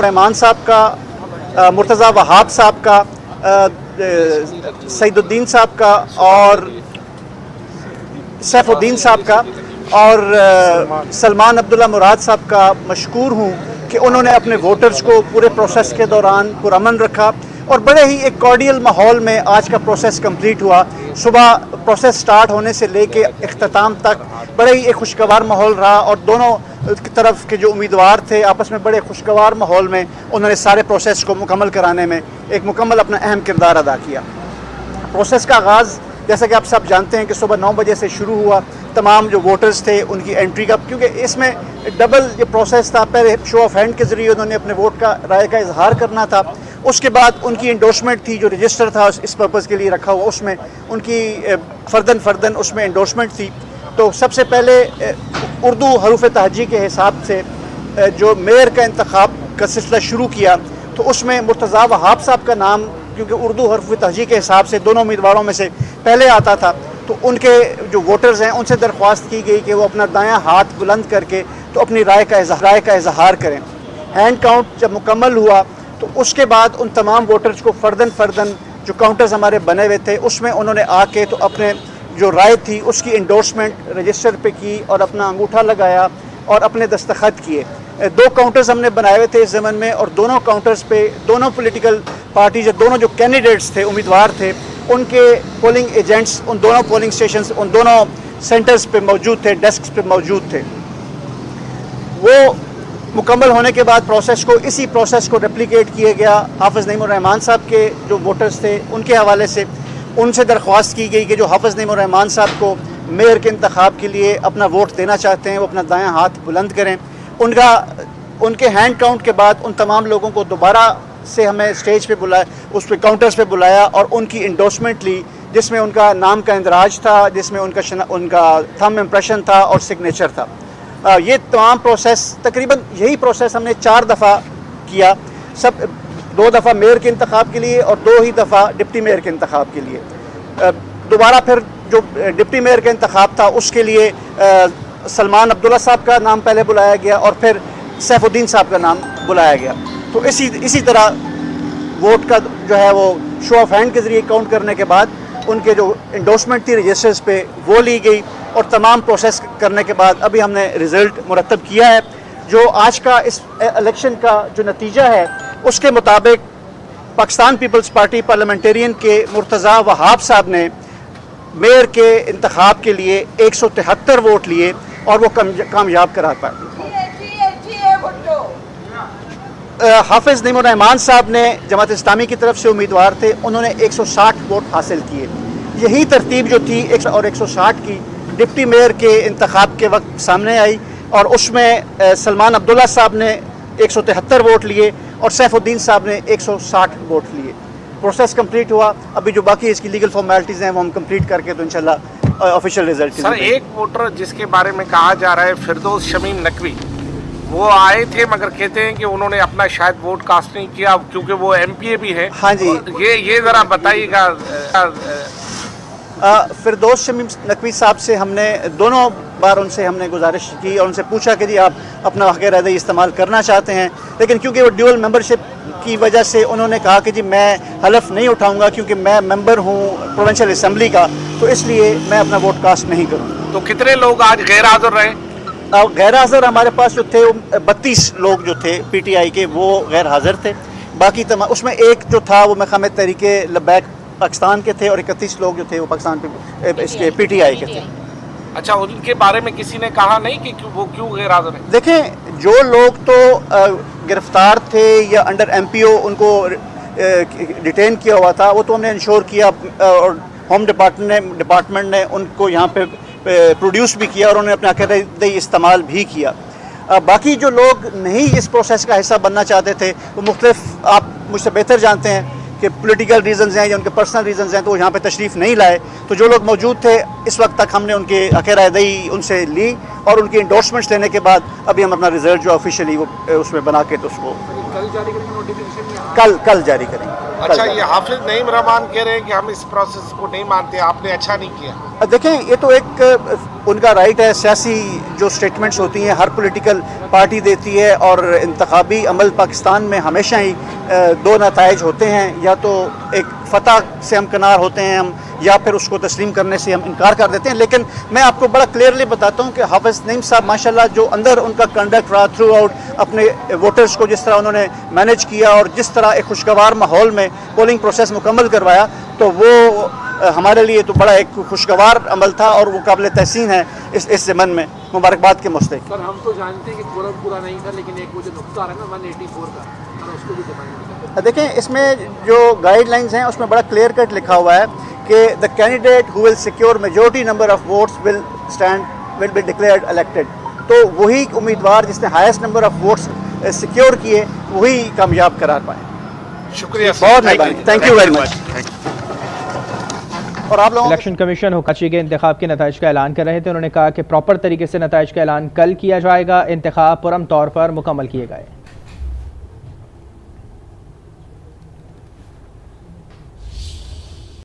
रहमान साहब का, मुर्तज़ा वहाब साहब का, सईदुद्दीन साहब का और सैफुद्दीन साहब का और सलमान अब्दुल्ला मुराद साहब का मशकूर हूँ कि उन्होंने अपने वोटर्स को पूरे प्रोसेस के दौरान पुरअमन रखा और बड़े ही एक कॉर्डियल माहौल में आज का प्रोसेस कंप्लीट हुआ। सुबह प्रोसेस स्टार्ट होने से लेके इख्तिताम तक बड़े ही एक खुशगवार माहौल रहा और दोनों तरफ के जो उम्मीदवार थे आपस में बड़े खुशगवार माहौल में उन्होंने सारे प्रोसेस को मुकम्मल कराने में एक मुकम्मल अपना अहम किरदार अदा किया। प्रोसेस का आगाज़ जैसा कि आप सब जानते हैं कि सुबह 9 बजे से शुरू हुआ। तमाम जो वोटर्स थे उनकी एंट्री का, क्योंकि इसमें डबल ये प्रोसेस था, पहले शो ऑफ हैंड के ज़रिए उन्होंने अपने वोट का राय का इजहार करना था, उसके बाद उनकी इंडोर्समेंट थी जो रजिस्टर था इस पर्पज़ के लिए रखा हुआ, उसमें उनकी फ़र्दन उसमें इंडोर्समेंट थी। तो सबसे पहले उर्दू हरूफ तहजी के हिसाब से जो मेयर का इंतखाब का सिलसिला शुरू किया तो उसमें मुर्तज़ा वहाब साहब का नाम, क्योंकि उर्दू हरफ तहजी के हिसाब से दोनों उम्मीदवारों में से पहले आता था, तो उनके जो वोटर्स हैं उनसे दरख्वास्त की गई कि वो अपना दायां हाथ बुलंद करके तो अपनी राय का इजहार करें। हैंड काउंट जब मुकम्मल हुआ तो उसके बाद उन तमाम वोटर्स को फ़र्दन जो काउंटर्स हमारे बने हुए थे उसमें उन्होंने आके तो अपने जो राय थी उसकी इंडोर्समेंट रजिस्टर पे की और अपना अंगूठा लगाया और अपने दस्तखत किए। 2 काउंटर्स हमने बनाए हुए थे इस ज़मन में और दोनों काउंटर्स पे दोनों पॉलिटिकल पार्टीज, दोनों जो कैंडिडेट्स थे, उम्मीदवार थे, उनके पोलिंग एजेंट्स उन दोनों पोलिंग स्टेशंस, उन दोनों सेंटर्स पे मौजूद थे, डेस्क पे मौजूद थे। वो मुकम्मल होने के बाद इसी प्रोसेस को रेप्लिकेट किया गया। हाफिज़ नईमुर रहमान साहब के जो वोटर्स थे उनके हवाले से उनसे दरख्वास्त की गई कि जो हाफिज़ नईमुर रहमान साहब को मेयर के इंतखाब के लिए अपना वोट देना चाहते हैं वो अपना दायां हाथ बुलंद करें। उनके हैंड काउंट के बाद उन तमाम लोगों को दोबारा से हमें स्टेज पे बुलाया, उस पे काउंटर्स पे बुलाया और उनकी इंडोर्समेंट ली, जिसमें उनका नाम का इंदराज था, जिसमें उनका थंब इम्प्रेशन था और सिग्नेचर था। ये तमाम प्रोसेस तकरीबन यही प्रोसेस हमने 4 दफ़ा किया, सब 2 दफ़ा मेयर के इंतखाब के लिए और 2 ही दफ़ा डिप्टी मेयर के इंतखाब के लिए। दोबारा फिर जो डिप्टी मेयर का इंतखाब था उसके लिए सलमान अब्दुल्ला साहब का नाम पहले बुलाया गया और फिर सैफुद्दीन साहब का नाम बुलाया गया। तो इसी तरह वोट का जो है वो शो ऑफ हैंड के ज़रिए काउंट करने के बाद उनके जो इंडोर्समेंट थी रजिस्टर्स पे वो ली गई और तमाम प्रोसेस करने के बाद अभी हमने रिज़ल्ट मुरतब किया है। जो आज का इस इलेक्शन का जो नतीजा है उसके मुताबिक पाकिस्तान पीपल्स पार्टी पार्लियामेंटेरियन के मुर्तज़ा वहाब साहब ने मेयर के इंतखाब के लिए 173 वोट लिए और वो कामयाब करार पाए। हाफिज़ नईमुर रहमान साहब ने जमात इस्लामी की तरफ से उम्मीदवार थे, उन्होंने 160 वोट हासिल किए। यही तरतीब जो थी 160 की डिप्टी मेयर के इंतखाब के वक्त सामने आई और उसमें सलमान अब्दुल्ला साहब ने 173 वोट लिए और सैफुद्दीन साहब ने 160 वोट लिए। प्रोसेस कंप्लीट हुआ, अभी जो बाकी इसकी लीगल फॉर्मेलिटीज़ हैं वो हम कंप्लीट करके तो इंशाल्लाह ऑफिशियल रिजल्ट। सर, एक वोटर जिसके बारे में कहा जा रहा है फिरदौस शमीम नकवी, वो आए थे मगर कहते हैं कि उन्होंने अपना शायद वोट कास्ट नहीं किया क्योंकि वो एमपीए भी है। हाँ जी, ये ज़रा बताइएगा। फिरदौस शमीम नकवी साहब से हमने दोनों बार उनसे हमने गुजारिश की और उनसे पूछा कि जी आप अपना हक़ रदई इस्तेमाल करना चाहते हैं, लेकिन क्योंकि वो ड्यूअल मेंबरशिप की वजह से उन्होंने कहा कि जी मैं हलफ नहीं उठाऊंगा क्योंकि मैं मेंबर हूँ प्रोविंशियल असम्बली का, तो इसलिए मैं अपना वोट कास्ट नहीं करूँगा। तो कितने लोग आज गैर हाजिर रहे? गैर हाजिर हमारे पास जो थे 32 लोग जो थे पीटीआई के वो गैर हाजिर थे। बाकी तमाम उसमें एक जो था वो मकाम तहरीके लब्बैक पाकिस्तान के थे और 31 लोग जो थे वो पाकिस्तान इसके पीटीआई के थे। अच्छा, उनके बारे में किसी ने कहा नहीं कि वो क्यों गैर हाजिर है? देखें, जो लोग तो गिरफ्तार थे या अंडर एमपीओ उनको डिटेन किया हुआ था वो तो हमने इंश्योर किया और होम डिपार्टमेंट ने उनको यहाँ पे प्रोड्यूस भी किया और उन्होंने अपना हक़ इस्तेमाल भी किया। बाकी जो लोग नहीं इस प्रोसेस का हिस्सा बनना चाहते थे वो मुख्तलिफ, आप मुझसे बेहतर जानते हैं कि पॉलिटिकल रीजंस हैं या उनके पर्सनल रीजंस हैं, तो वो यहाँ पे तशरीफ़ नहीं लाए। तो जो लोग मौजूद थे इस वक्त तक हमने उनके हक़ रदई उनसे ली और उनकी इंडोर्समेंट्स लेने के बाद अभी हम अपना रिजल्ट जो ऑफिशियली वो उसमें बना के तो उसको कल जारी करेंगे, नोटिफिकेशन कल जारी करेंगे। अच्छा, ये हाफिज़ नईम रहमान कह रहे हैं कि हम इस प्रोसेस को नहीं मानते, आपने अच्छा नहीं किया। देखें, ये तो एक उनका राइट है। सियासी जो स्टेटमेंट्स होती हैं हर पॉलिटिकल पार्टी देती है, और इंतखाबी अमल पाकिस्तान में हमेशा ही दो नताइज होते हैं, या तो एक फ़तह से हम किनार होते हैं हम, या फिर उसको तस्लीम करने से हम इनकार कर देते हैं। लेकिन मैं आपको बड़ा क्लियरली बताता हूँ कि हाफिज़ नईम साहब माशाल्लाह जो अंदर उनका कंडक्ट रहा थ्रू आउट, अपने वोटर्स को जिस तरह उन्होंने मैनेज किया और जिस तरह एक खुशगवार माहौल में पोलिंग प्रोसेस मुकम्मल करवाया, तो वो हमारे लिए तो बड़ा एक खुशगवार अमल था और वो काबिल तहसीन है इस ज़मन में मुबारकबाद के मुस्तहिक़। सर हम तो जानते हैं कि कोरम पूरा नहीं था, लेकिन एक वो जो नुकता है ना 184 का, और उसको भी बताएंगे। देखें इसमें जो गाइडलाइंस हैं उसमें बड़ा क्लियर कट लिखा हुआ है कि the candidate who will secure majority number of votes will be declared elected. तो वही उम्मीदवार जिसने highest number of votes secure किए वही कामयाब करार पाए। शुक्रिया, बहुत मेहरबानी, थैंक यू वेरी मच। और आप लोगों इलेक्शन कमीशन कराची के इंतखाब के नताइज का ऐलान कर रहे थे। उन्होंने कहा कि प्रॉपर तरीके से नताइज का ऐलान कल किया जाएगा, इंतखाब पुरम तौर पर मुकम्मल किए गए।